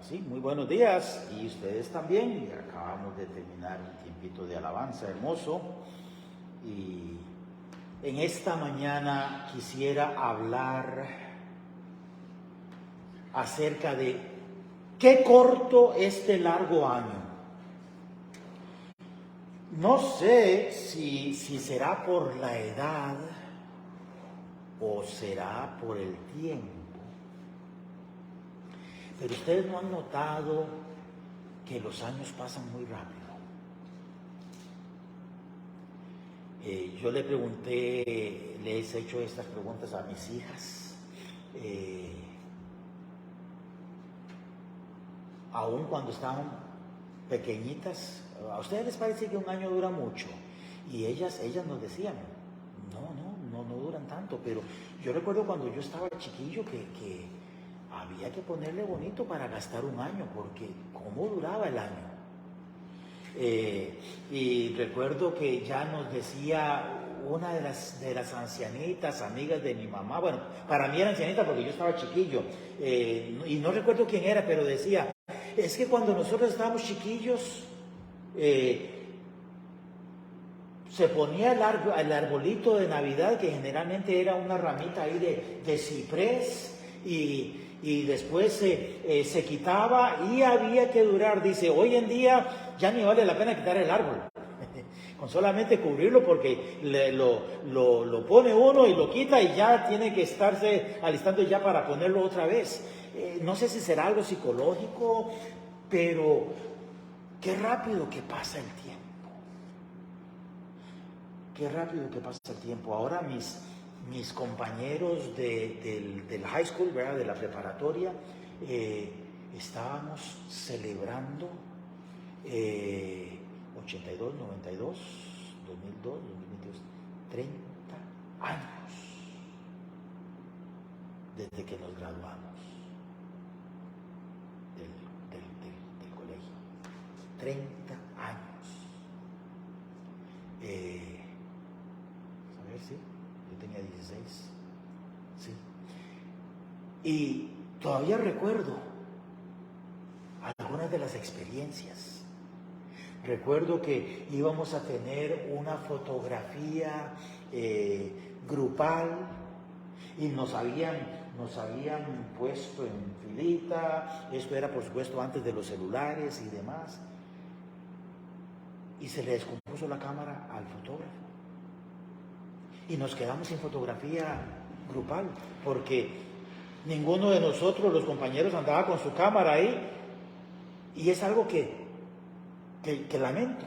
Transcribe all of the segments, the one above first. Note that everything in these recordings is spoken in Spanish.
Sí, muy buenos días, y ustedes también. Acabamos de terminar un tiempito de alabanza hermoso, y en esta mañana quisiera hablar acerca de qué corto este largo año. No sé si será por la edad o será por el tiempo. Pero ustedes no han notado que los años pasan muy rápido. Yo le pregunté, les he hecho estas preguntas a mis hijas, aún cuando estaban pequeñitas. ¿A ustedes les parece que un año dura mucho? Y ellas nos decían, no duran tanto. Pero yo recuerdo cuando yo estaba chiquillo que había que ponerle bonito para gastar un año, porque ¿cómo duraba el año? Y recuerdo que ya nos decía una de las ancianitas, amigas de mi mamá, bueno, para mí era ancianita porque yo estaba chiquillo, y no recuerdo quién era, pero decía, es que cuando nosotros estábamos chiquillos, se ponía el arbolito de Navidad, que generalmente era una ramita ahí de ciprés, y después se quitaba y había que durar. Dice, hoy en día ya ni vale la pena quitar el árbol, con solamente cubrirlo, porque lo pone uno y lo quita y ya tiene que estarse alistando ya para ponerlo otra vez. No sé si será algo psicológico, pero qué rápido que pasa el tiempo. Qué rápido que pasa el tiempo. Ahora mis compañeros del high school, ¿verdad?, de la preparatoria, estábamos celebrando 82, 92, 2002, 2022, 30 años desde que nos graduamos del colegio. 30 años. A ver, sí, yo tenía 16, sí. Y todavía recuerdo algunas de las experiencias. Recuerdo que íbamos a tener una fotografía grupal, y nos habían puesto en filita. Esto era, por supuesto, antes de los celulares y demás. Y se le descompuso la cámara al fotógrafo. Y nos quedamos sin fotografía grupal, porque ninguno de nosotros, los compañeros, andaba con su cámara ahí. Y es algo que lamento.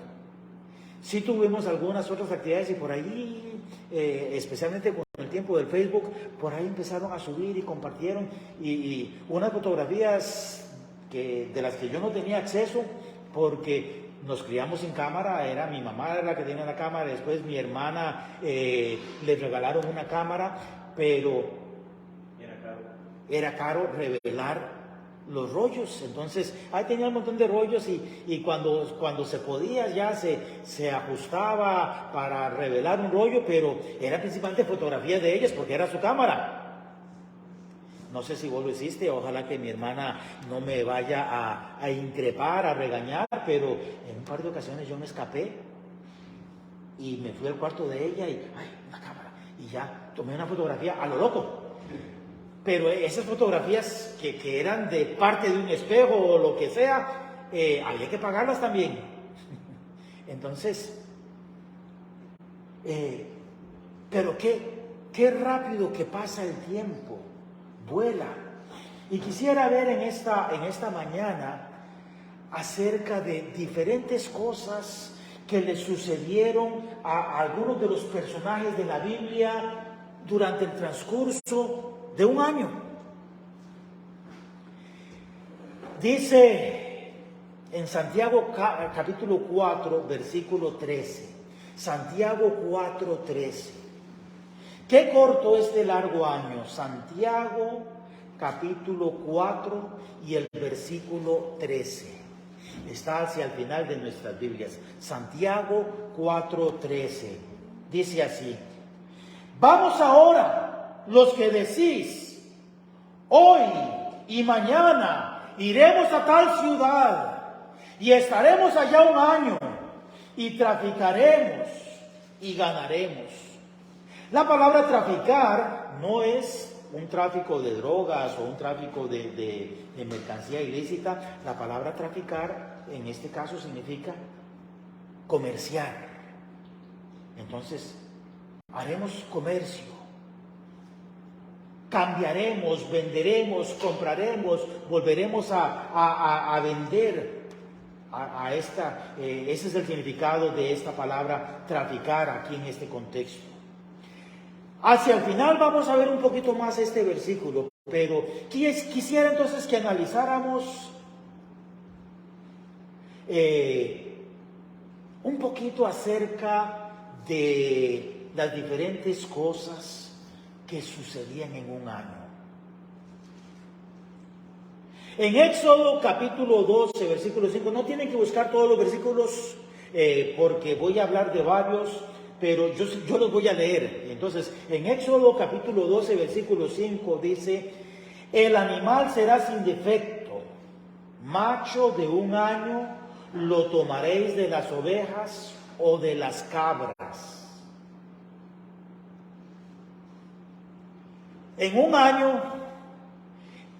Sí tuvimos algunas otras actividades, y por ahí, especialmente con el tiempo del Facebook, por ahí empezaron a subir y compartieron, y unas fotografías de las que yo no tenía acceso, porque nos criamos sin cámara. Era mi mamá la que tenía la cámara, después mi hermana le regalaron una cámara, pero era caro revelar los rollos. Entonces ahí tenía un montón de rollos, y cuando se podía ya se ajustaba para revelar un rollo, pero era principalmente fotografías de ellas porque era su cámara. No sé si vos lo hiciste, ojalá que mi hermana no me vaya a increpar, a regañar, pero en un par de ocasiones yo me escapé y me fui al cuarto de ella y, una cámara, y ya tomé una fotografía a lo loco. Pero esas fotografías que eran de parte de un espejo o lo que sea, había que pagarlas también. Entonces, pero qué rápido que pasa el tiempo. Vuela. Y quisiera ver en esta mañana acerca de diferentes cosas que le sucedieron a algunos de los personajes de la Biblia durante el transcurso de un año. Dice en Santiago capítulo 4, versículo 13. Santiago 4, 13. Qué corto este largo año. Santiago capítulo 4 y el versículo 13. Está hacia el final de nuestras Biblias. Santiago 4, 13. Dice así: vamos ahora, los que decís, hoy y mañana iremos a tal ciudad y estaremos allá un año y traficaremos y ganaremos. La palabra traficar no es un tráfico de drogas o un tráfico de mercancía ilícita. La palabra traficar en este caso significa comerciar. Entonces, haremos comercio, cambiaremos, venderemos, compraremos, volveremos a vender. Ese es el significado de esta palabra traficar aquí en este contexto. Hacia el final vamos a ver un poquito más este versículo, pero quisiera entonces que analizáramos un poquito acerca de las diferentes cosas que sucedían en un año. En Éxodo capítulo 12, versículo 5, no tienen que buscar todos los versículos porque voy a hablar de varios, pero yo los voy a leer. Entonces, en Éxodo capítulo 12, versículo 5 dice: el animal será sin defecto, macho de un año, lo tomaréis de las ovejas o de las cabras. En un año,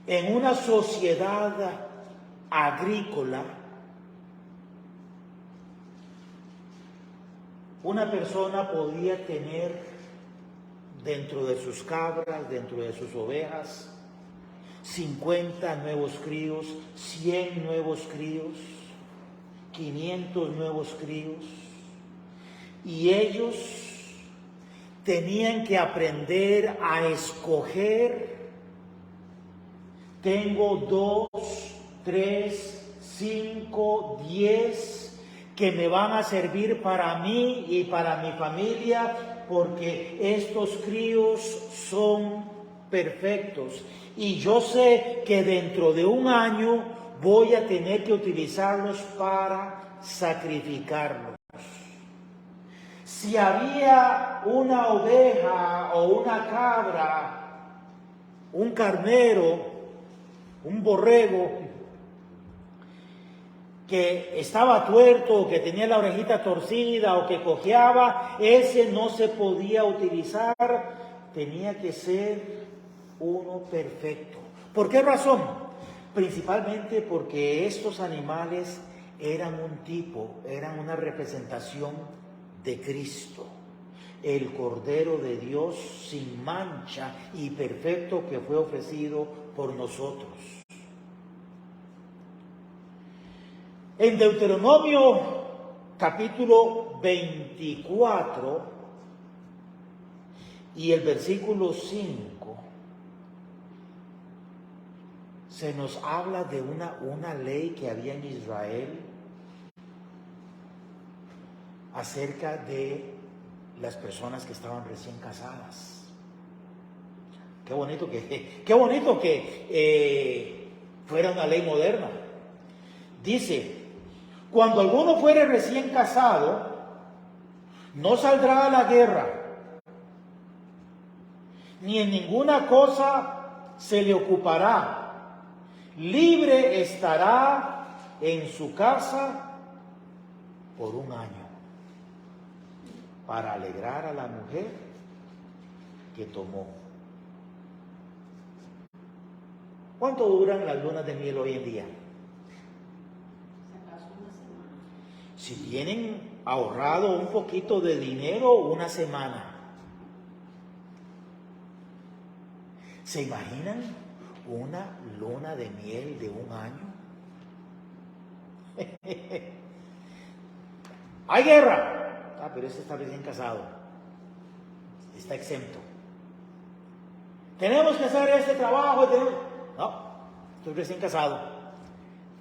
en una sociedad agrícola, una persona podía tener dentro de sus cabras, dentro de sus ovejas, 50 nuevos críos, 100 nuevos críos, 500 nuevos críos, y ellos tenían que aprender a escoger. Tengo 2, 3, 5, 10 que me van a servir para mí y para mi familia, porque estos críos son perfectos. Y yo sé que dentro de un año voy a tener que utilizarlos para sacrificarlos. Si había una oveja o una cabra, un carnero, un borrego que estaba tuerto, o que tenía la orejita torcida, o que cojeaba, ese no se podía utilizar, tenía que ser uno perfecto. ¿Por qué razón? Principalmente porque estos animales eran eran una representación de Cristo, el Cordero de Dios sin mancha y perfecto que fue ofrecido por nosotros. En Deuteronomio capítulo 24 y el versículo 5 se nos habla de una ley que había en Israel acerca de las personas que estaban recién casadas. Qué bonito que fuera una ley moderna. Dice: cuando alguno fuere recién casado, no saldrá a la guerra, ni en ninguna cosa se le ocupará. Libre estará en su casa por un año, para alegrar a la mujer que tomó. ¿Cuánto duran las lunas de miel hoy en día? Si tienen ahorrado un poquito de dinero, una semana. ¿Se imaginan una luna de miel de un año? ¡Hay guerra! Pero ese está recién casado, está exento. Tenemos que hacer este trabajo. No, estoy recién casado,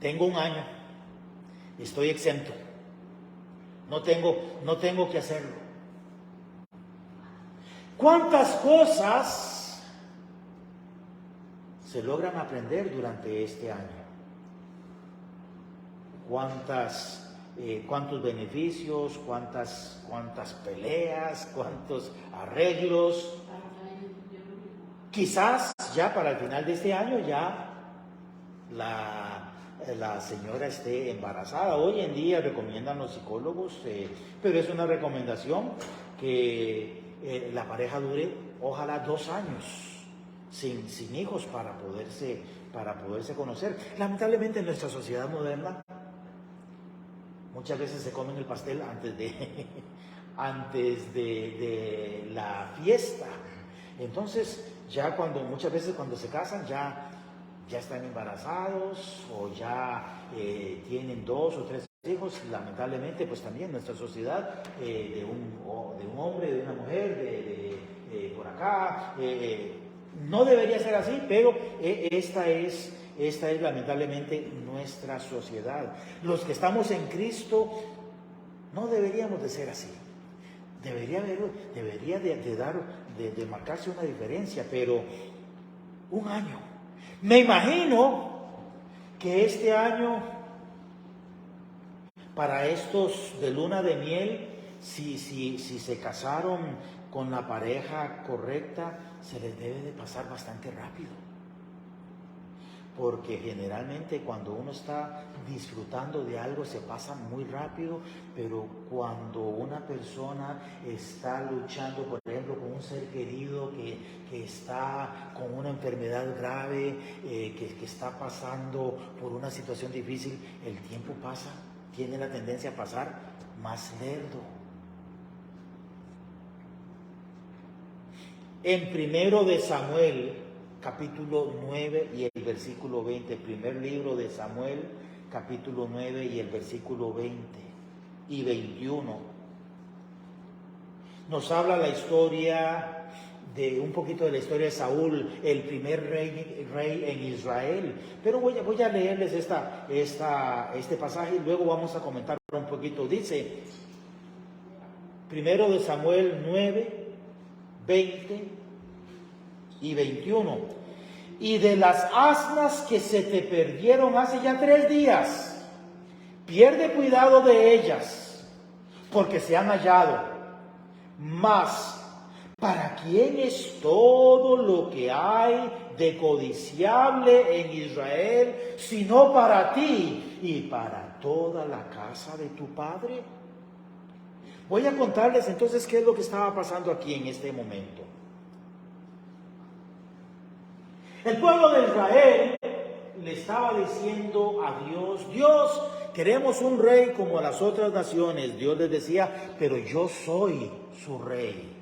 tengo un año, estoy exento, no tengo que hacerlo. ¿Cuántas cosas se logran aprender durante este año? ¿Cuántos beneficios, cuántas peleas, cuántos arreglos? Quizás ya para el final de este año ya la señora esté embarazada. Hoy en día recomiendan los psicólogos, pero es una recomendación que la pareja dure ojalá 2 años sin hijos para poderse conocer. Lamentablemente en nuestra sociedad moderna muchas veces se comen el pastel antes de la fiesta. Entonces ya muchas veces cuando se casan ya están embarazados o ya tienen 2 o 3 hijos. Lamentablemente pues también nuestra sociedad de un hombre, de una mujer, por acá, no debería ser así, pero esta es lamentablemente nuestra sociedad. Los que estamos en Cristo no deberíamos de ser así. Debería de marcarse una diferencia, pero 1 año. Me imagino que este año, para estos de luna de miel, si se casaron con la pareja correcta, se les debe de pasar bastante rápido. Porque generalmente cuando uno está disfrutando de algo se pasa muy rápido, pero cuando una persona está luchando, por ejemplo, con un ser querido que está con una enfermedad grave, que está pasando por una situación difícil, el tiempo tiene la tendencia a pasar más lerdo. En 1 de Samuel, capítulo 9 y el versículo 20, el primer libro de Samuel, capítulo 9 y el versículo 20 y 21, nos habla la historia un poquito de la historia de Saúl, el primer rey en Israel. Pero voy a leerles este pasaje y luego vamos a comentar un poquito. Dice, 1 de Samuel 9, 20 y 21. Y de las asnas que se te perdieron hace ya 3 días, pierde cuidado de ellas, porque se han hallado. Mas, ¿para quién es todo lo que hay de codiciable en Israel, sino para ti y para toda la casa de tu padre? Voy a contarles entonces qué es lo que estaba pasando aquí en este momento. El pueblo de Israel le estaba diciendo a Dios, Dios, queremos un rey como las otras naciones. Dios les decía, pero yo soy su rey.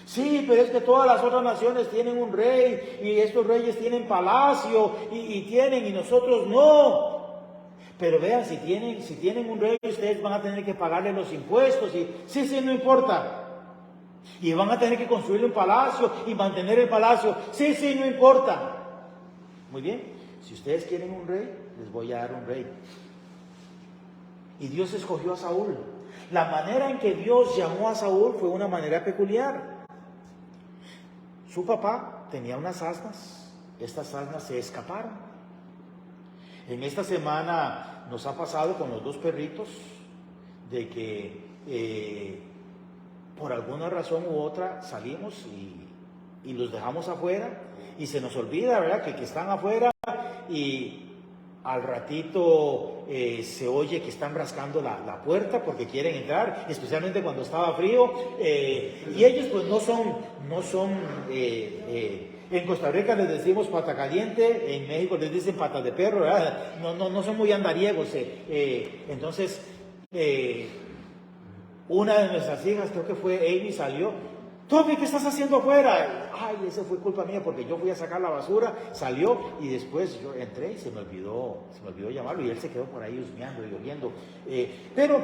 Sí, pero es que todas las otras naciones tienen un rey y estos reyes tienen palacio y nosotros no. Pero vean, si tienen un rey, ustedes van a tener que pagarle los impuestos y sí, no importa. Y van a tener que construir un palacio y mantener el palacio. Sí, no importa. Muy bien, si ustedes quieren un rey, les voy a dar un rey. Y Dios escogió a Saúl. La manera en que Dios llamó a Saúl fue una manera peculiar. Su papá tenía unas asnas. Estas asnas se escaparon. En esta semana nos ha pasado con los 2 perritos de que por alguna razón u otra salimos y los dejamos afuera y se nos olvida, ¿verdad?, que están afuera y al ratito se oye que están rascando la puerta porque quieren entrar, especialmente cuando estaba frío, y ellos pues no son en Costa Rica les decimos pata caliente, en México les dicen patas de perro, ¿verdad? No son muy andariegos. Entonces, una de nuestras hijas, creo que fue Amy, salió. Tommy, ¿qué estás haciendo afuera? Ay, eso fue culpa mía porque yo fui a sacar la basura, salió y después yo entré y se me olvidó llamarlo y él se quedó por ahí husmeando y oliendo. Pero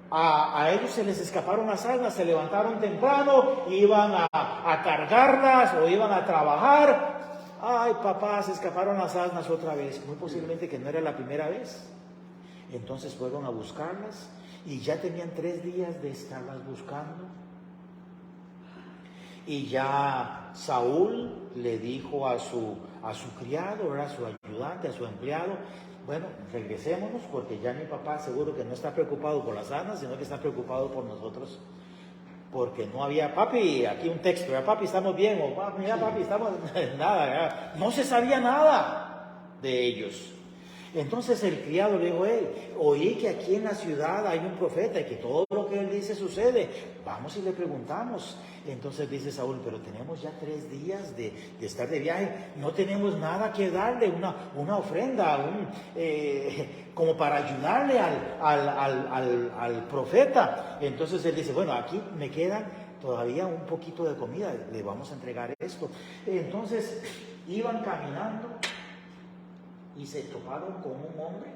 a ellos se les escaparon las asnas, se levantaron temprano, iban a cargarlas o iban a trabajar. Ay, papá, se escaparon las asnas otra vez. Muy posiblemente que no era la primera vez. Entonces fueron a buscarlas y ya tenían 3 días de estarlas buscando. Y ya Saúl le dijo a su criado, a su ayudante, a su empleado, bueno, regresémonos porque ya mi papá seguro que no está preocupado por las asnas, sino que está preocupado por nosotros. Porque no había, papi, aquí un texto, papi, estamos bien, o mira, papi, estamos, nada, no se sabía nada. de ellos. Entonces el criado le dijo: oí que aquí en la ciudad hay un profeta y que todo lo que él dice sucede. Vamos y le preguntamos. Entonces dice Saúl: pero tenemos ya 3 días de estar de viaje, no tenemos nada que darle, una ofrenda, como para ayudarle al profeta. Entonces él dice: bueno, aquí me queda todavía un poquito de comida, le vamos a entregar esto. Entonces iban caminando y se toparon con un hombre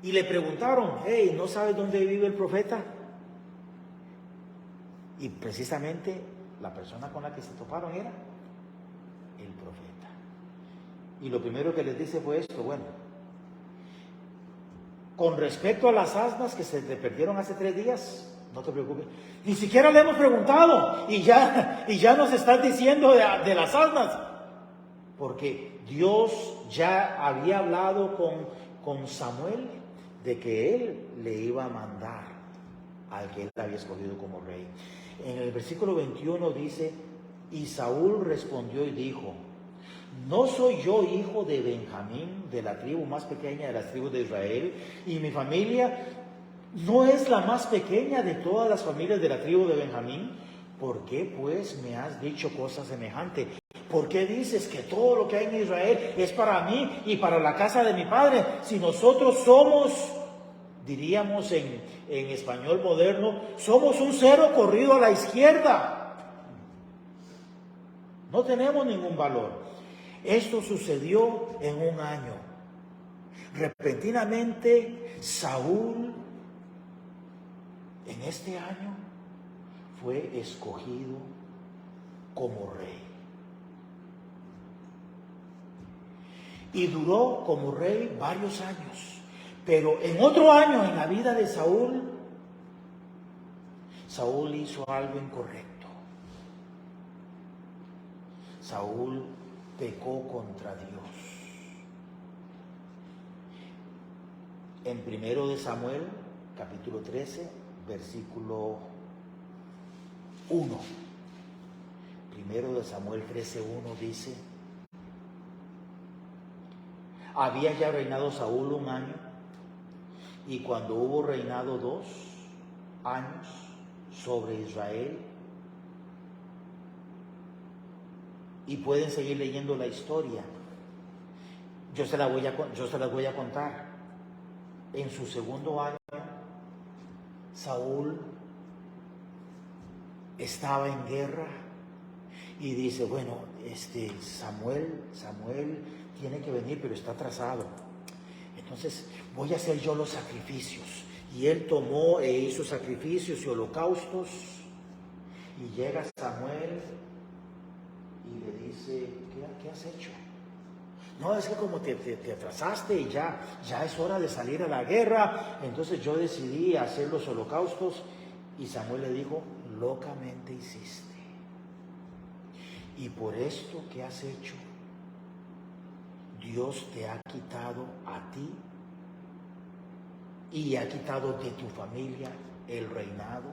y le preguntaron: ¿no sabes dónde vive el profeta? Y precisamente la persona con la que se toparon era el profeta. Y lo primero que les dice fue esto: bueno, con respecto a las asnas que se te perdieron hace 3 días, no te preocupes, ni siquiera le hemos preguntado y ya nos estás diciendo de las asnas, porque Dios ya había hablado con Samuel de que él le iba a mandar al que él había escogido como rey. En el versículo 21 dice: y Saúl respondió y dijo: ¿no soy yo hijo de Benjamín, de la tribu más pequeña de las tribus de Israel? Y mi familia no es la más pequeña de todas las familias de la tribu de Benjamín. ¿Por qué pues me has dicho cosa semejante? ¿Por qué dices que todo lo que hay en Israel es para mí y para la casa de mi padre? Si nosotros somos, diríamos en español moderno, somos un cero corrido a la izquierda. No tenemos ningún valor. Esto sucedió en un año. Repentinamente, Saúl, en este año, fue escogido como rey. Y duró como rey varios años. Pero en otro año en la vida de Saúl, Saúl hizo algo incorrecto. Saúl pecó contra Dios. En 1 de Samuel, capítulo 13, versículo 1. 1 de Samuel 13:1 dice: había ya reinado Saúl 1 año, y cuando hubo reinado 2 años sobre Israel, y pueden seguir leyendo la historia, yo se las voy a contar. En su segundo año, Saúl estaba en guerra y dice: bueno, Samuel tiene que venir, pero está atrasado. Entonces voy a hacer yo los sacrificios. Y él tomó e hizo sacrificios y holocaustos. Y llega Samuel y le dice: ¿qué has hecho? No, es que como te atrasaste y ya es hora de salir a la guerra, entonces yo decidí hacer los holocaustos. Y Samuel le dijo: locamente hiciste. Y por esto que has hecho, Dios te ha quitado a ti y ha quitado de tu familia el reinado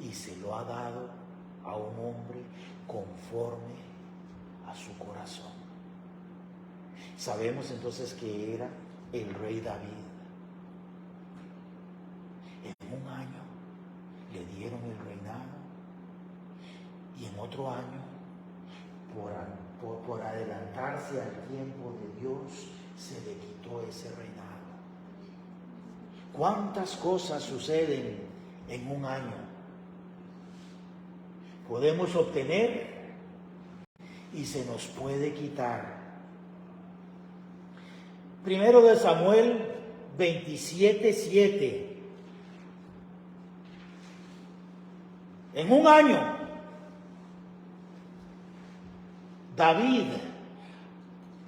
y se lo ha dado a un hombre conforme a su corazón. Sabemos entonces que era el rey David. En un año le dieron el reinado y en otro año, por adelantarse al tiempo de Dios, se le quitó ese reinado. ¿Cuántas cosas suceden en un año? Podemos obtener y se nos puede quitar. 1 de Samuel 27:7. En un año, David,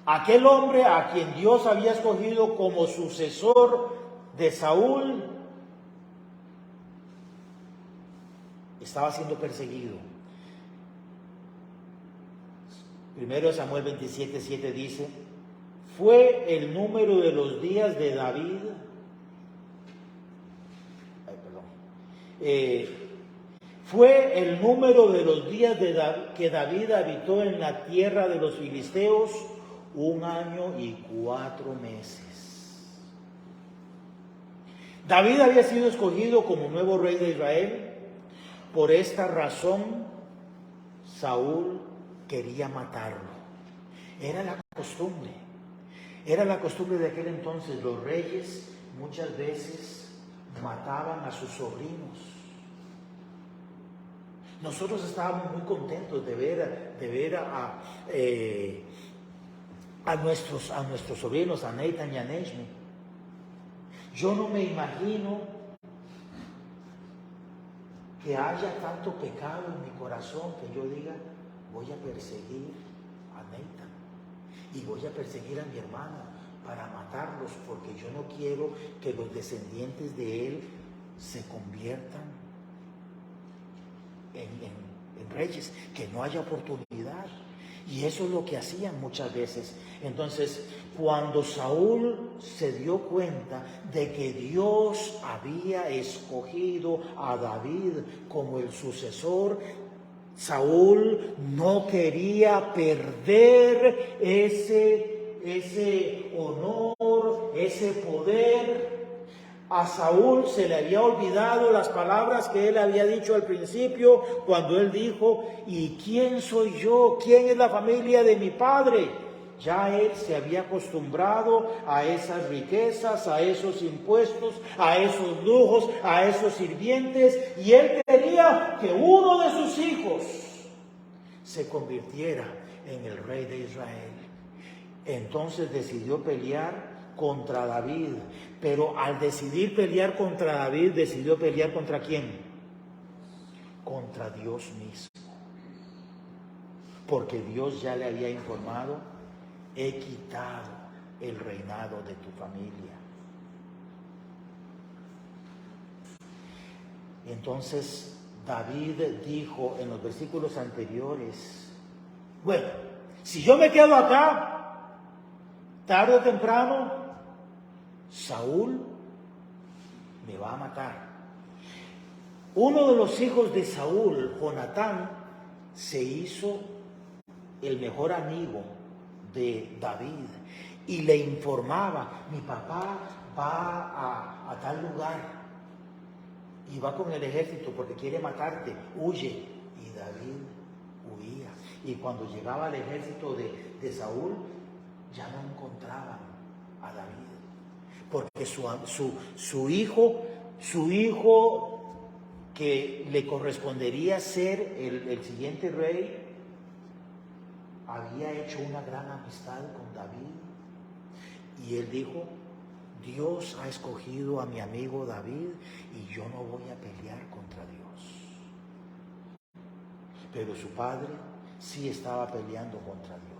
aquel hombre a quien Dios había escogido como sucesor de Saúl, estaba siendo perseguido. 1 Samuel 27:7 dice: fue el número de los días de David, fue el número de los días que David habitó en la tierra de los filisteos 1 año y 4 meses. David había sido escogido como nuevo rey de Israel. Por esta razón, Saúl quería matarlo. Era la costumbre. Era la costumbre de aquel entonces. Los reyes muchas veces mataban a sus sobrinos. Nosotros estábamos muy contentos de ver a nuestros sobrinos, a Nathan y a Neshmi. Yo no me imagino que haya tanto pecado en mi corazón que yo diga, voy a perseguir a Nathan y voy a perseguir a mi hermano para matarlos, porque yo no quiero que los descendientes de él se conviertan en reyes, que no haya oportunidad. Y eso es lo que hacían muchas veces. Entonces, cuando Saúl se dio cuenta de que Dios había escogido a David como el sucesor, Saúl no quería perder ese honor, ese poder. A Saúl se le había olvidado las palabras que él había dicho al principio, cuando él dijo, ¿y quién soy yo? ¿Quién es la familia de mi padre? Ya él se había acostumbrado a esas riquezas, a esos impuestos, a esos lujos, a esos sirvientes, y él quería que uno de sus hijos se convirtiera en el rey de Israel. Entonces decidió pelear contra David, pero al decidir pelear contra David, decidió pelear ¿contra quién? Contra Dios mismo. Porque Dios ya le había informado, he quitado el reinado de tu familia. Entonces David dijo en los versículos anteriores, bueno, si yo me quedo acá, tarde o temprano, Saúl me va a matar. Uno de los hijos de Saúl, Jonatán, se hizo el mejor amigo de David y le informaba, mi papá va a tal lugar y va con el ejército porque quiere matarte, huye. Y David huía. Y cuando llegaba el ejército de Saúl, ya no encontraban a David. Porque su hijo que le correspondería ser el siguiente rey, había hecho una gran amistad con David. Y él dijo, Dios ha escogido a mi amigo David y yo no voy a pelear contra Dios. Pero su padre sí estaba peleando contra Dios.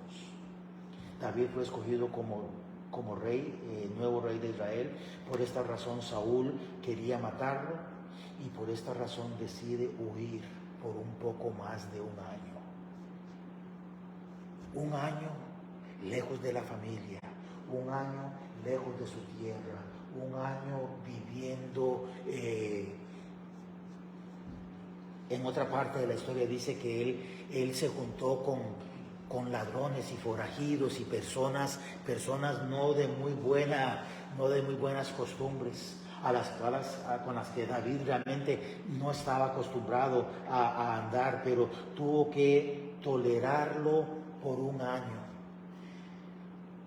David fue escogido como rey, nuevo rey de Israel. Por esta razón Saúl quería matarlo y por esta razón decide huir por un poco más de 1 año. 1 año lejos de la familia, 1 año lejos de su tierra, 1 año viviendo. En otra parte de la historia dice que él se juntó con ladrones y forajidos y personas no de muy buenas costumbres, con las que David realmente no estaba acostumbrado a andar, pero tuvo que tolerarlo por 1 año.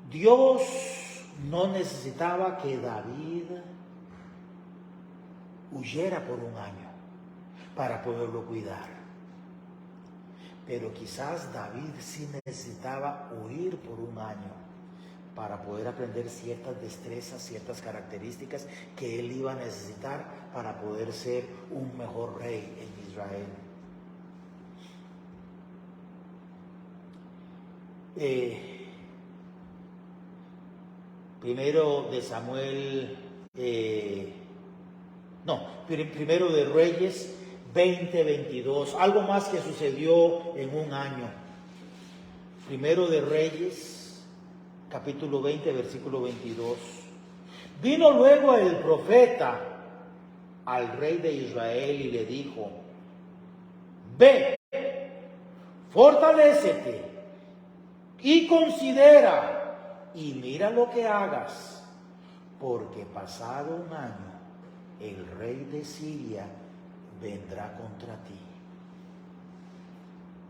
Dios no necesitaba que David huyera por 1 año para poderlo cuidar. Pero quizás David sí necesitaba huir por 1 año para poder aprender ciertas destrezas, ciertas características que él iba a necesitar para poder ser un mejor rey en Israel. Primero de Reyes 20:22, algo más que sucedió en 1 año. Primero de Reyes, capítulo 20, versículo 22. Vino luego el profeta al rey de Israel y le dijo, ve, fortalécete y considera y mira lo que hagas, porque pasado un año el rey de Siria vendrá contra ti.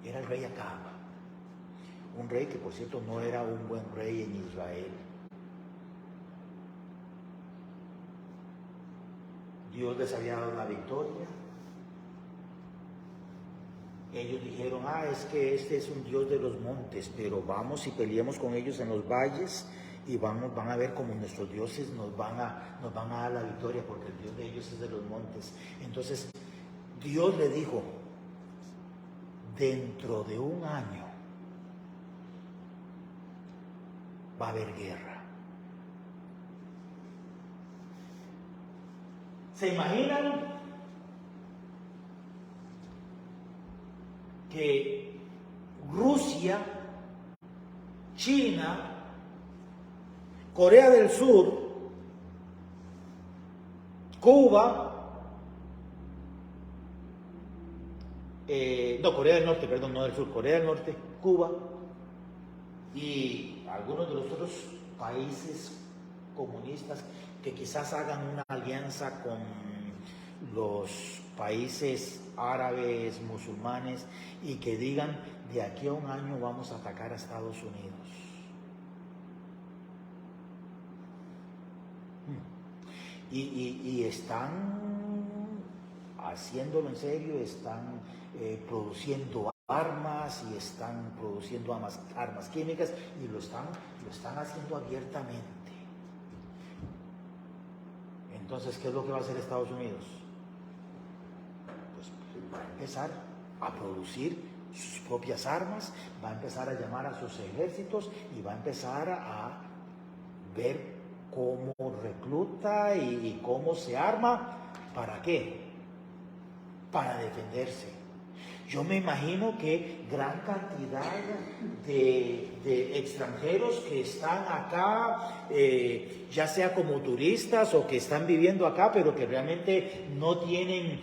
Era el rey Acab, un rey que por cierto no era un buen rey en Israel. Dios les había dado la victoria. Ellos dijeron, es que este es un Dios de los montes, pero vamos y peleemos con ellos en los valles y van a ver como nuestros dioses nos van a dar la victoria, porque el Dios de ellos es de los montes. Entonces Dios le dijo, dentro de un año va a haber guerra. ¿Se imaginan que Rusia, China, Corea del Sur, Cuba, Corea del Norte, perdón, no del Sur, Corea del Norte, Cuba y algunos de los otros países comunistas que quizás hagan una alianza con los países árabes, musulmanes, y que digan, de aquí a un año vamos a atacar a Estados Unidos. Y están haciéndolo en serio, están produciendo armas y están produciendo armas químicas, y lo están haciendo abiertamente. Entonces, ¿qué es lo que va a hacer Estados Unidos? Pues va a empezar a producir sus propias armas, va a empezar a llamar a sus ejércitos y va a empezar a ver cómo recluta y cómo se arma. ¿Para qué? Para defenderse. Yo me imagino que gran cantidad de extranjeros que están acá, ya sea como turistas o que están viviendo acá, pero que realmente no tienen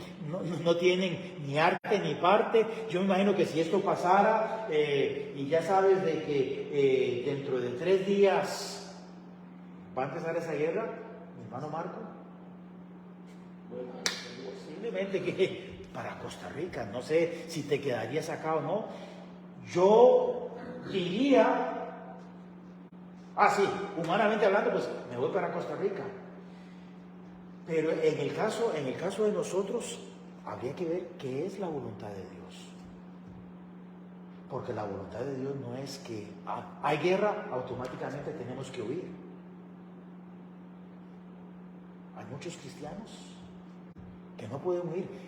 ni arte ni parte. Yo me imagino que si esto pasara, y ya sabes de que dentro de 3 días va a empezar esa guerra, mi hermano Marco, posiblemente que para Costa Rica, no sé si te quedarías acá o no, yo diría, sí, humanamente hablando, pues me voy para Costa Rica. Pero en el caso de nosotros, habría que ver qué es la voluntad de Dios. Porque la voluntad de Dios no es que hay guerra, automáticamente tenemos que huir. Hay muchos cristianos que no pueden huir.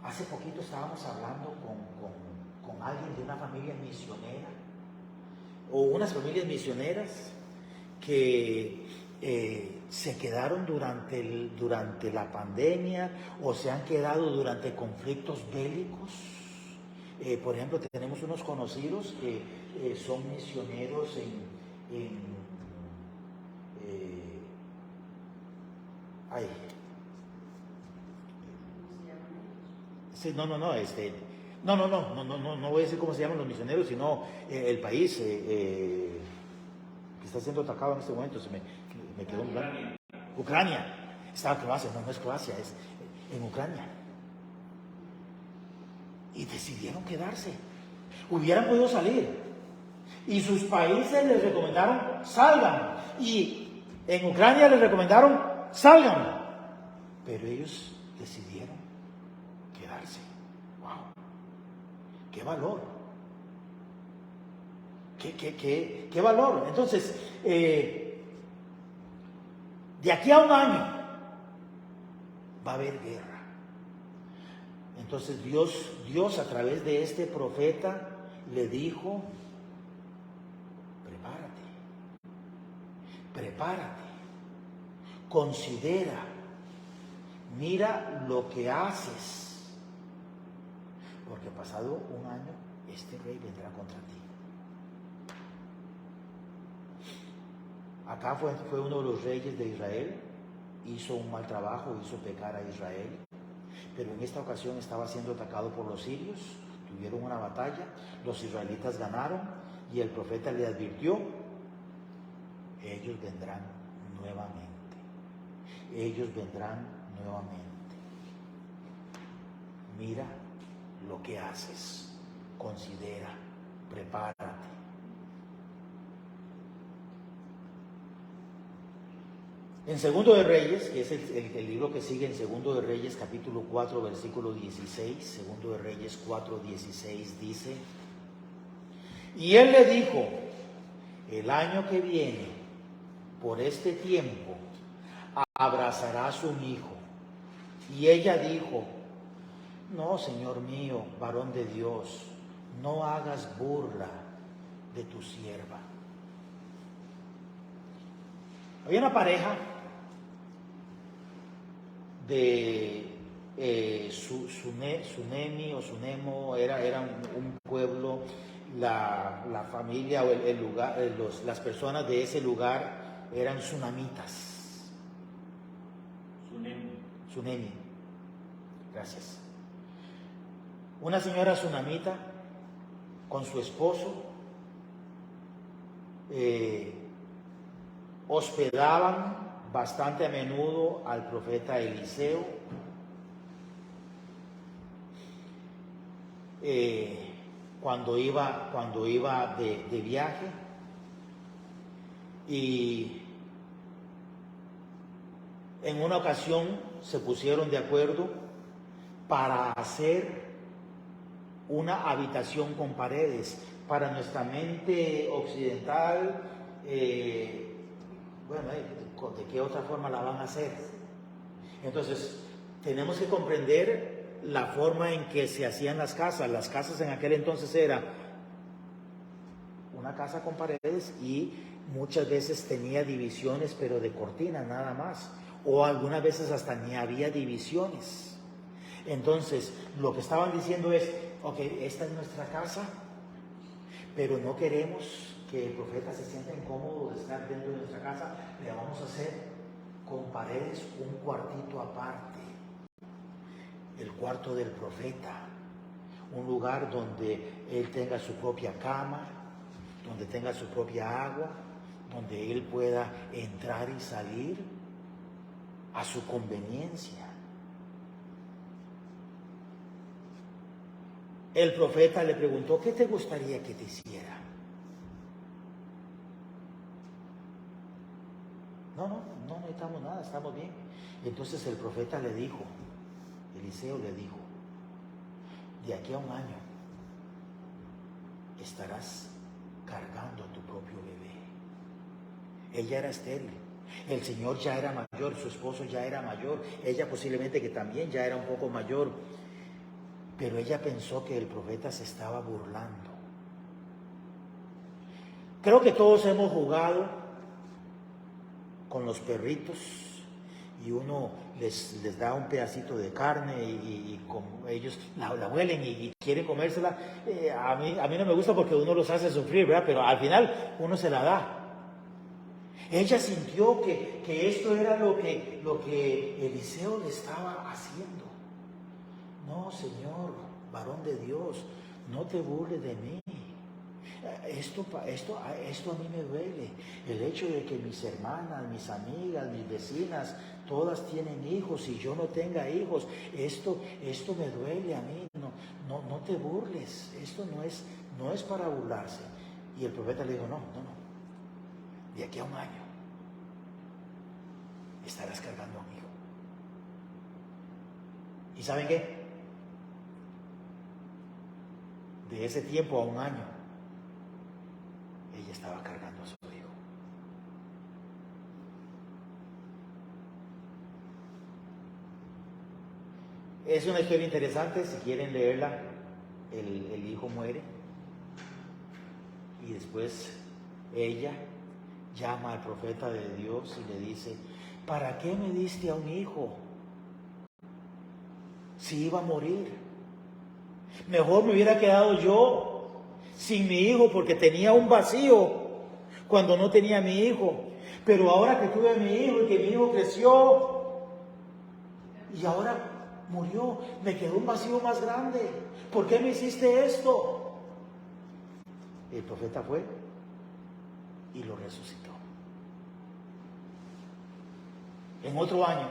Hace poquito estábamos hablando con alguien de una familia misionera, o unas familias misioneras que se quedaron durante la pandemia, o se han quedado durante conflictos bélicos. Por ejemplo, tenemos unos conocidos que son misioneros sí, no voy a decir cómo se llaman los misioneros, sino el país que está siendo atacado en este momento. Me quedó en blanco. Ucrania. Estaba Croacia, no es Croacia, es en Ucrania. Y decidieron quedarse. Hubieran podido salir. Y sus países les recomendaron, salgan. Y en Ucrania les recomendaron, salgan. Pero ellos decidieron quedarse. ¡Wow! ¡Qué valor! ¡Qué valor! Entonces, de aquí a un año va a haber guerra. Entonces Dios a través de este profeta le dijo, prepárate, considera, mira lo que haces, porque pasado un año este rey vendrá contra ti. Acá fue uno de los reyes de Israel, hizo un mal trabajo, hizo pecar a Israel, pero en esta ocasión estaba siendo atacado por los sirios, tuvieron una batalla, los israelitas ganaron y el profeta le advirtió ellos vendrán nuevamente. Ellos vendrán nuevamente. Mira lo que haces, considera, prepárate. En Segundo de Reyes, que es el libro que sigue en Segundo de Reyes, capítulo 4, versículo 16, Segundo de Reyes 4, 16, dice: y él le dijo, el año que viene, por este tiempo, abrazarás un hijo. Y ella dijo, no, Señor mío, varón de Dios, no hagas burla de tu sierva. Había una pareja de Sunemi o Sunemo, era un pueblo, la familia o el lugar, las personas de ese lugar eran sunamitas. Sunemi. Gracias. Una señora sunamita con su esposo hospedaban bastante a menudo al profeta Eliseo. Cuando iba de viaje, y en una ocasión se pusieron de acuerdo para hacer una habitación con paredes. Para nuestra mente occidental, bueno, ¿de qué otra forma la van a hacer? Entonces, tenemos que comprender la forma en que se hacían las casas. Las casas en aquel entonces era una casa con paredes y muchas veces tenía divisiones, pero de cortinas nada más. O algunas veces hasta ni había divisiones. Entonces, lo que estaban diciendo es, ok, esta es nuestra casa, pero no queremos que el profeta se sienta incómodo de estar dentro de nuestra casa, le vamos a hacer con paredes un cuartito aparte, el cuarto del profeta, un lugar donde él tenga su propia cama, donde tenga su propia agua, donde él pueda entrar y salir a su conveniencia. El profeta le preguntó, ¿qué te gustaría que te hiciera? No necesitamos nada, estamos bien. Entonces el profeta le dijo, Eliseo le dijo, de aquí a un año estarás cargando a tu propio bebé. Ella era estéril, el señor ya era mayor, su esposo ya era mayor, ella posiblemente que también ya era un poco mayor, pero ella pensó que el profeta se estaba burlando. Creo que todos hemos jugado con los perritos y uno les da un pedacito de carne y como ellos la huelen y quieren comérsela. A mí no me gusta porque uno los hace sufrir, ¿verdad? Pero al final uno se la da. Ella sintió que esto era lo que Eliseo le estaba haciendo. No, Señor, varón de Dios, no te burles de mí. Esto a mí me duele. El hecho de que mis hermanas, mis amigas, mis vecinas, todas tienen hijos y yo no tenga hijos, esto me duele a mí. No te burles. Esto no es para burlarse. Y el profeta le dijo, no. De aquí a un año estarás cargando a un hijo. ¿Y saben qué? De ese tiempo a un año, ella estaba cargando a su hijo. Es una historia interesante, si quieren leerla. El hijo muere y después ella llama al profeta de Dios y le dice, ¿para qué me diste a un hijo si iba a morir? Mejor me hubiera quedado yo sin mi hijo porque tenía un vacío cuando no tenía mi hijo. Pero ahora que tuve a mi hijo y que mi hijo creció y ahora murió, me quedó un vacío más grande. ¿Por qué me hiciste esto? El profeta fue y lo resucitó. En otro año,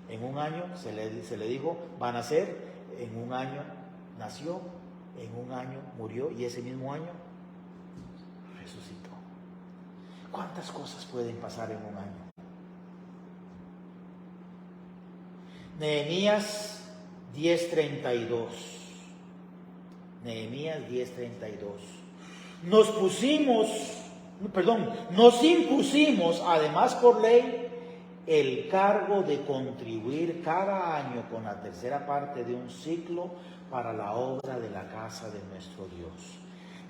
en un año se le dijo, va a nacer, en un año nació, en un año murió y ese mismo año resucitó. ¿Cuántas cosas pueden pasar en un año? Nehemías 10:32. Nehemías 10:32. Nos impusimos, además por ley, el cargo de contribuir cada año con la tercera parte de un ciclo para la obra de la casa de nuestro Dios.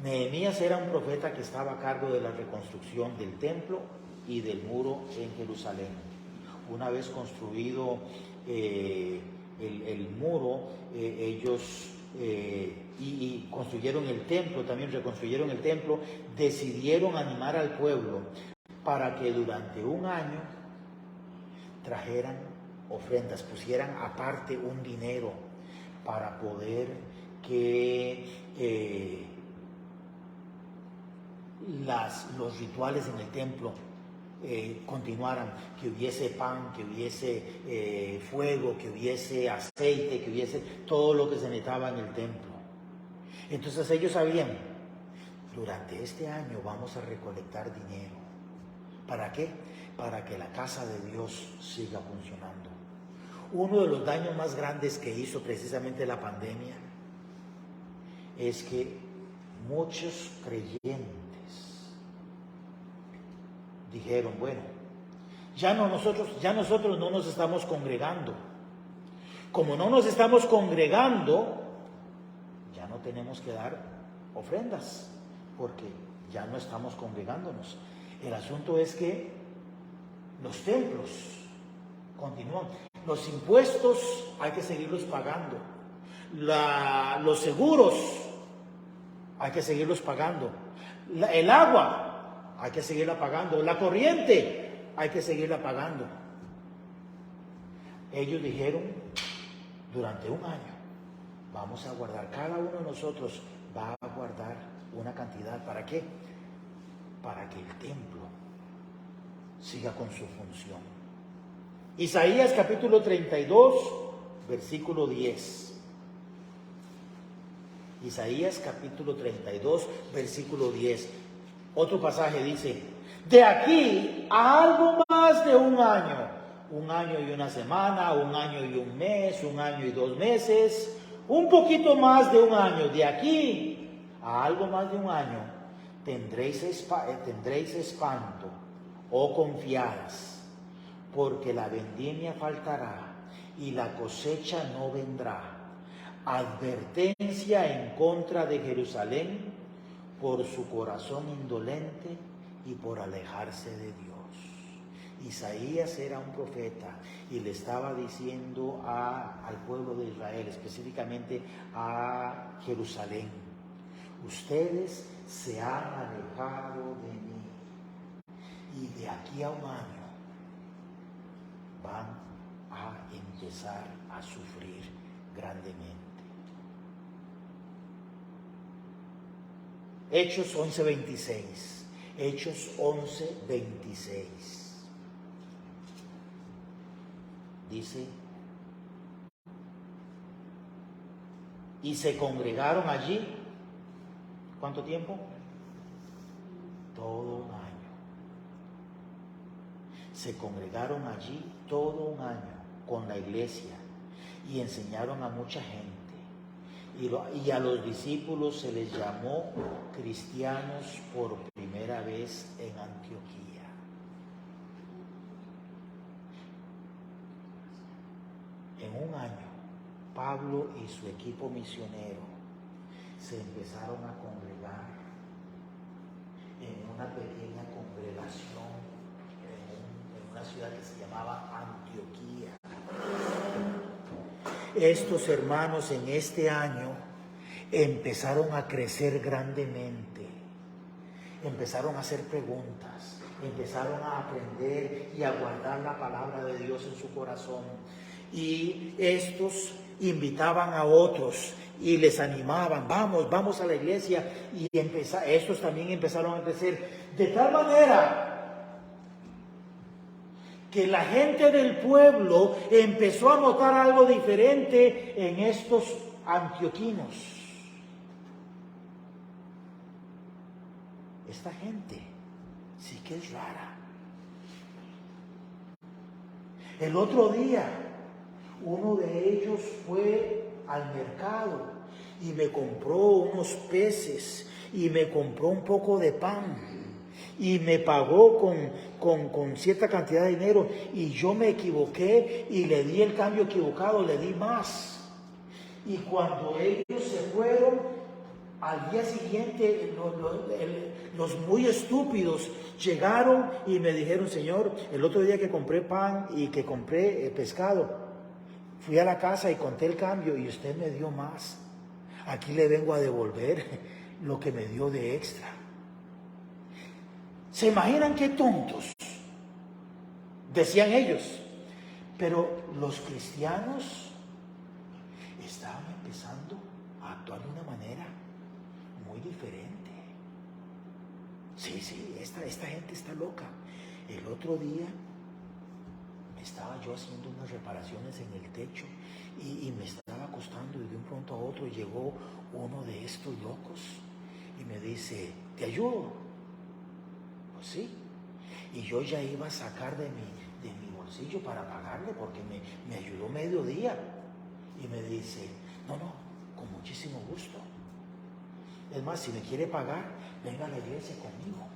Nehemías era un profeta que estaba a cargo de la reconstrucción del templo y del muro en Jerusalén. Una vez construido el muro, ellos y construyeron el templo, también reconstruyeron el templo, decidieron animar al pueblo para que durante un año trajeran ofrendas, pusieran aparte un dinero para poder que los rituales en el templo continuaran, que hubiese pan, que hubiese fuego, que hubiese aceite, que hubiese todo lo que se necesitaba en el templo. Entonces ellos sabían, durante este año vamos a recolectar dinero. ¿Para qué? Para que la casa de Dios siga funcionando. Uno de los daños más grandes que hizo precisamente la pandemia es que muchos creyentes dijeron, bueno, ya nosotros no nos estamos congregando. Como no nos estamos congregando, ya no tenemos que dar ofrendas, porque ya no estamos congregándonos. El asunto es que los templos continúan. Los impuestos hay que seguirlos pagando. Los seguros hay que seguirlos pagando. El agua hay que seguirla pagando. La corriente hay que seguirla pagando. Ellos dijeron, durante un año vamos a guardar, cada uno de nosotros va a guardar una cantidad. ¿Para qué? Para que el templo siga con su función. Isaías capítulo 32, versículo 10. Isaías capítulo 32, versículo 10. Otro pasaje dice, de aquí a algo más de un año y una semana, un año y un mes, un año y 2 meses, un poquito más de un año, de aquí a algo más de un año, tendréis espanto, oh confiadas, porque la vendimia faltará y la cosecha no vendrá. Advertencia en contra de Jerusalén por su corazón indolente y por alejarse de Dios. Isaías era un profeta y le estaba diciendo al pueblo de Israel, específicamente a Jerusalén, ustedes se han alejado de mí y de aquí a un año van a empezar a sufrir grandemente. Hechos 11:26. Hechos 11:26. Dice, y se congregaron allí, ¿cuánto tiempo? Todo un año. Se congregaron allí todo un año con la iglesia y enseñaron a mucha gente. Y a los discípulos se les llamó cristianos por primera vez en Antioquía. En un año, Pablo y su equipo misionero se empezaron a congregar en una pequeña congregación en una ciudad que se llamaba Antioquía. Estos hermanos en este año empezaron a crecer grandemente, empezaron a hacer preguntas, empezaron a aprender y a guardar la palabra de Dios en su corazón. Y estos invitaban a otros y les animaban, vamos a la iglesia. Y estos también empezaron a crecer de tal manera que la gente del pueblo empezó a notar algo diferente en estos antioquinos. Esta gente sí que es rara. El otro día, uno de ellos fue al mercado y me compró unos peces y me compró un poco de pan y me pagó con cierta cantidad de dinero, y yo me equivoqué y le di el cambio equivocado, le di más. Y cuando ellos se fueron, al día siguiente los muy estúpidos llegaron y me dijeron: Señor, el otro día que compré pan y que compré pescado, fui a la casa y conté el cambio y usted me dio más. Aquí le vengo a devolver lo que me dio de extra. ¿Se imaginan qué tontos? Decían ellos. Pero los cristianos estaban empezando a actuar de una manera muy diferente. Sí, esta gente está loca. El otro día estaba yo haciendo unas reparaciones en el techo y me estaba acostando, y de un pronto a otro llegó uno de estos locos y me dice: ¿te ayudo? Pues sí. Y yo ya iba a sacar de mi bolsillo para pagarle, porque me ayudó mediodía. Y me dice: no, con muchísimo gusto. Es más, si me quiere pagar, venga a la iglesia conmigo.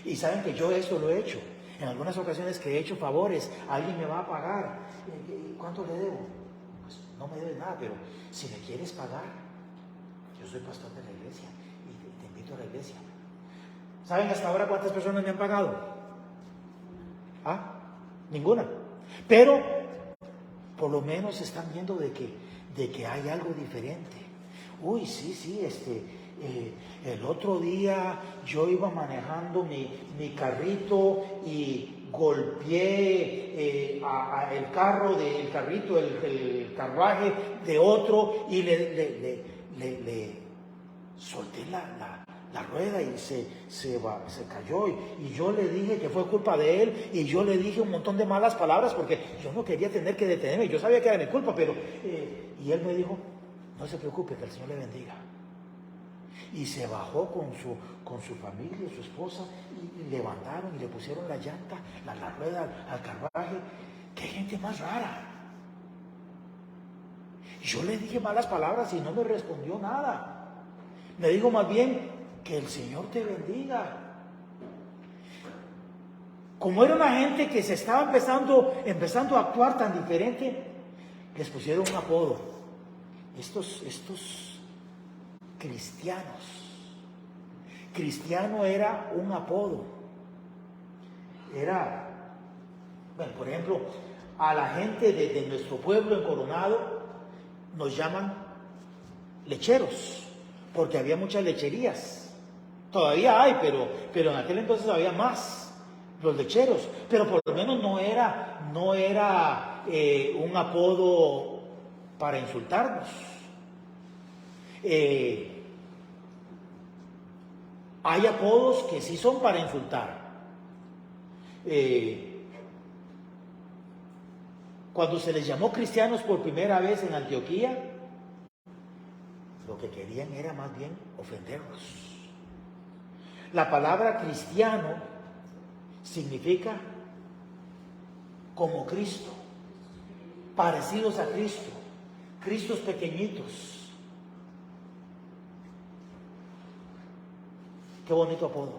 Y saben que yo esto lo he hecho. En algunas ocasiones que he hecho favores, alguien me va a pagar. ¿Cuánto le debo? Pues no me debes nada, pero si me quieres pagar, yo soy pastor de la iglesia y te invito a la iglesia. ¿Saben hasta ahora cuántas personas me han pagado? Ninguna. Pero por lo menos están viendo de que hay algo diferente. Uy, sí, el otro día yo iba manejando mi carrito y golpeé el carruaje de otro, y le solté la rueda y se cayó, y yo le dije que fue culpa de él, y yo le dije un montón de malas palabras porque yo no quería tener que detenerme. Yo sabía que era mi culpa, pero y él me dijo: no se preocupe, que el Señor le bendiga. Y se bajó con su familia y su esposa, y levantaron y le pusieron la llanta, la rueda al carruaje. ¡Qué gente más rara! Yo le dije malas palabras y no me respondió nada. Me dijo más bien: que el Señor te bendiga. Como era una gente que se estaba empezando a actuar tan diferente, les pusieron un apodo. Estos cristianos. Cristiano era un apodo. Bueno, por ejemplo, a la gente de nuestro pueblo en Coronado nos llaman lecheros, porque había muchas lecherías. Todavía hay, pero en aquel entonces había más, los lecheros. Pero por lo menos no era un apodo para insultarnos. Hay apodos que sí son para insultar. Cuando se les llamó cristianos por primera vez en Antioquía, lo que querían era más bien ofenderlos. La palabra cristiano significa como Cristo, parecidos a Cristo, Cristos pequeñitos. Qué bonito apodo.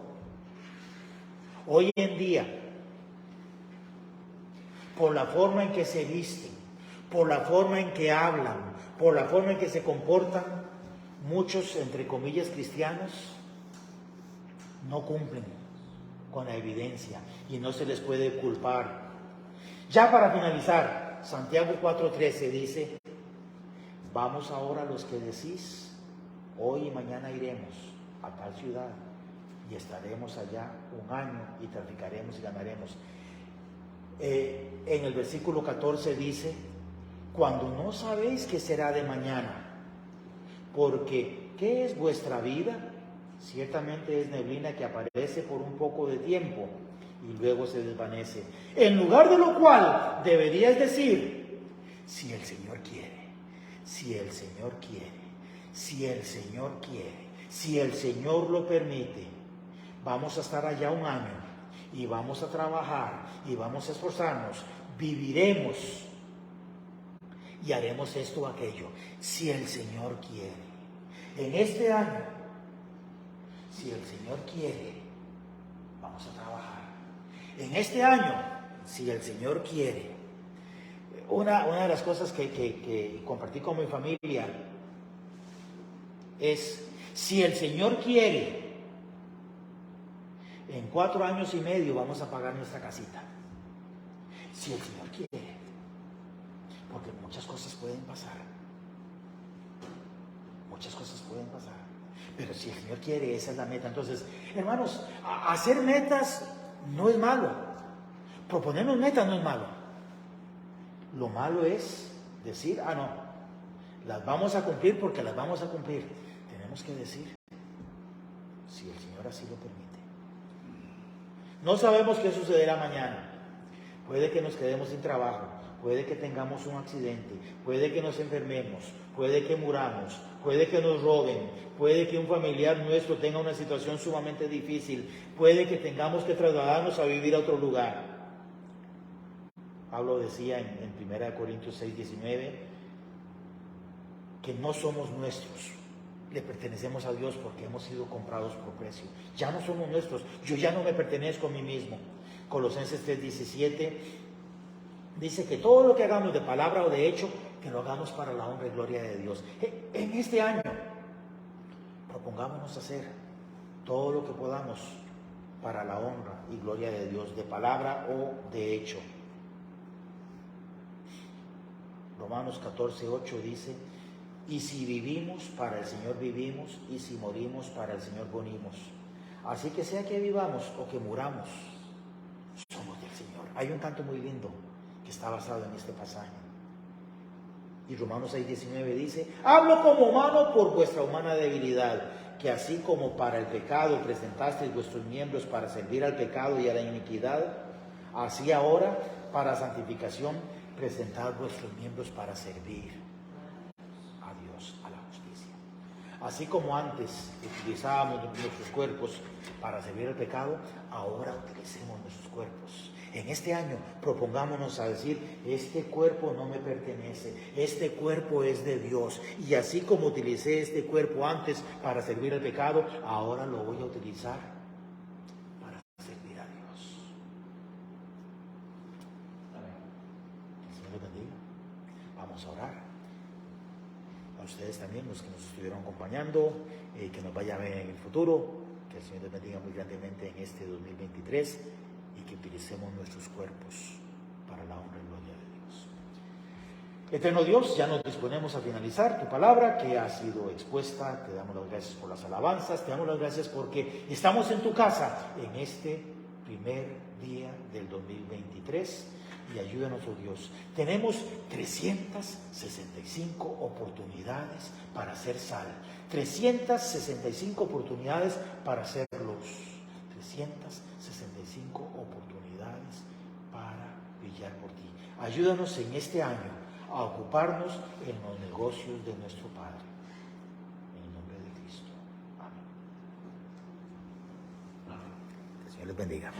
Hoy en día, por la forma en que se visten, por la forma en que hablan, por la forma en que se comportan, muchos, entre comillas, cristianos no cumplen con la evidencia y no se les puede culpar. Ya para finalizar, Santiago 4:13 dice: vamos ahora los que decís, hoy y mañana iremos a tal ciudad y estaremos allá un año y traficaremos y ganaremos. En el versículo 14 dice: cuando no sabéis qué será de mañana, porque ¿qué es vuestra vida? Ciertamente es neblina que aparece por un poco de tiempo y luego se desvanece. En lugar de lo cual deberías decir, si el Señor quiere, si el Señor quiere, si el Señor quiere, si el Señor lo permite, vamos a estar allá un año y vamos a trabajar y vamos a esforzarnos, viviremos y haremos esto o aquello, si el Señor quiere. En este año, si el Señor quiere, vamos a trabajar. En este año, si el Señor quiere. Una de las cosas que compartí con mi familia es, si el Señor quiere, en 4 años y medio vamos a pagar nuestra casita. Si el Señor quiere. Porque muchas cosas pueden pasar. Muchas cosas pueden pasar. Pero si el Señor quiere, esa es la meta. Entonces, hermanos, hacer metas no es malo. Proponernos metas no es malo. Lo malo es decir, no, las vamos a cumplir porque las vamos a cumplir. Tenemos que decir, si el Señor así lo permite. No sabemos qué sucederá mañana. Puede que nos quedemos sin trabajo, puede que tengamos un accidente, puede que nos enfermemos, puede que muramos, puede que nos roben, puede que un familiar nuestro tenga una situación sumamente difícil, puede que tengamos que trasladarnos a vivir a otro lugar. Pablo decía en 1 Corintios 6:19 que no somos nuestros, le pertenecemos a Dios porque hemos sido comprados por precio. Ya no somos nuestros, yo ya no me pertenezco a mí mismo. Colosenses 3:17 dice que todo lo que hagamos de palabra o de hecho, que lo hagamos para la honra y gloria de Dios. En este año, propongámonos hacer todo lo que podamos para la honra y gloria de Dios, de palabra o de hecho. Romanos 14:8 dice, y si vivimos, para el Señor vivimos, y si morimos, para el Señor morimos. Así que sea que vivamos o que muramos, somos del Señor. Hay un canto muy lindo que está basado en este pasaje. Y Romanos 6:19 dice, hablo como humano por vuestra humana debilidad, que así como para el pecado presentasteis vuestros miembros para servir al pecado y a la iniquidad, así ahora para santificación presentad vuestros miembros para servir a Dios, a la justicia. Así como antes utilizábamos nuestros cuerpos para servir al pecado, ahora utilicemos nuestros cuerpos. En este año propongámonos a decir, este cuerpo no me pertenece, este cuerpo es de Dios. Y así como utilicé este cuerpo antes para servir al pecado, ahora lo voy a utilizar para servir a Dios. Que el Señor les bendiga. Vamos a orar. A ustedes también, los que nos estuvieron acompañando, que nos vaya bien en el futuro, que el Señor les bendiga muy grandemente en este 2023 y que utilicemos nuestros cuerpos para la honra y gloria de Dios. Eterno Dios, ya nos disponemos a finalizar tu palabra que ha sido expuesta. Te damos las gracias por las alabanzas, te damos las gracias porque estamos en tu casa en este primer día del 2023. Y ayúdanos, oh Dios. Tenemos 365 oportunidades para hacer sal, 365 oportunidades para hacer luz, 365 oportunidades para brillar por ti. Ayúdanos en este año a ocuparnos en los negocios de nuestro Padre. En el nombre de Cristo. Amén. Que el Señor les bendiga.